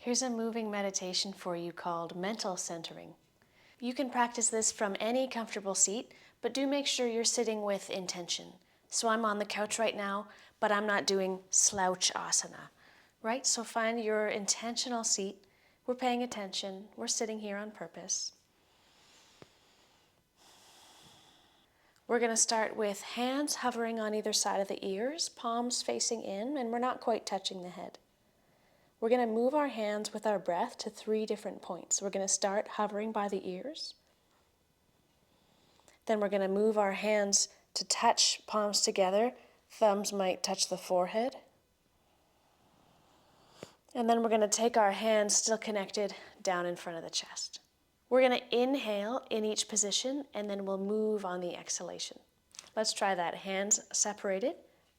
Here's a moving meditation for you called mental centering. You can practice this from any comfortable seat, but do make sure you're sitting with intention. So I'm on the couch right now, but I'm not doing slouch asana, right? So find your intentional seat. We're paying attention. We're sitting here on purpose. We're going to start with hands hovering on either side of the ears, palms facing in, and we're not quite touching the head. We're going to move our hands with our breath to 3 different points. We're going to start hovering by the ears. Then we're going to move our hands to touch palms together. Thumbs might touch the forehead. And then we're going to take our hands still connected down in front of the chest. We're going to inhale in each position, and then we'll move on the exhalation. Let's try that. Hands separated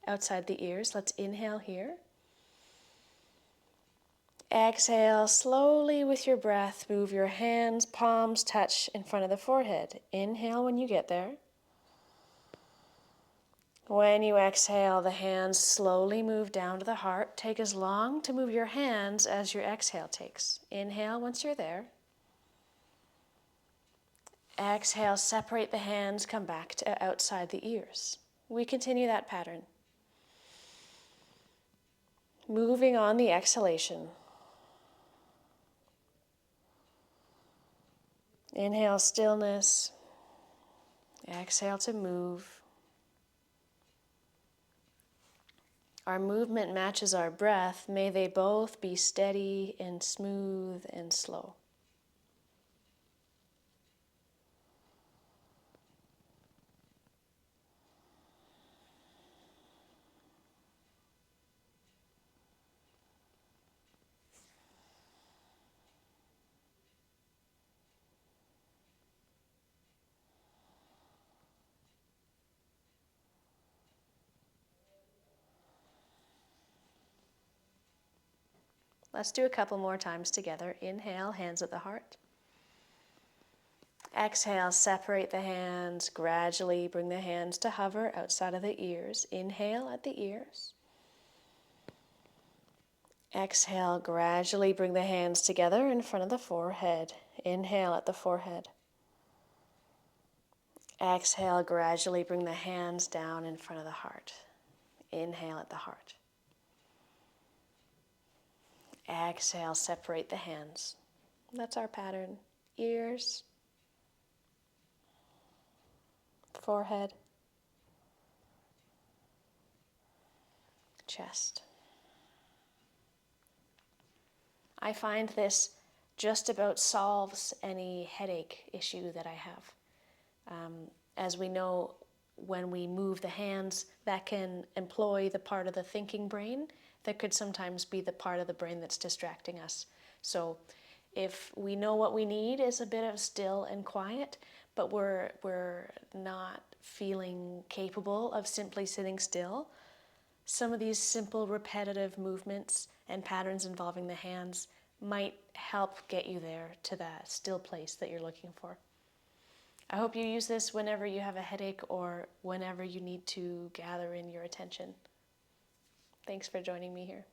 outside the ears. Let's inhale here. Exhale slowly with your breath. Move your hands, palms touch in front of the forehead. Inhale when you get there. When you exhale, the hands slowly move down to the heart. Take as long to move your hands as your exhale takes. Inhale once you're there. Exhale, separate the hands, come back to outside the ears. We continue that pattern. Moving on the exhalation. Inhale, stillness. Exhale to move. Our movement matches our breath. May they both be steady and smooth and slow. Let's do a couple more times together. Inhale, hands at the heart. Exhale, separate the hands. Gradually bring the hands to hover outside of the ears. Inhale at the ears. Exhale, gradually bring the hands together in front of the forehead. Inhale at the forehead. Exhale, gradually bring the hands down in front of the heart. Inhale at the heart. Exhale, separate the hands. That's our pattern. Ears, forehead, chest. I find this just about solves any headache issue that I have. As we know, when we move the hands, that can employ the part of the thinking brain that could sometimes be the part of the brain that's distracting us. So if we know what we need is a bit of still and quiet, but we're not feeling capable of simply sitting still, some of these simple repetitive movements and patterns involving the hands might help get you there to that still place that you're looking for. I hope you use this whenever you have a headache or whenever you need to gather in your attention. Thanks for joining me here.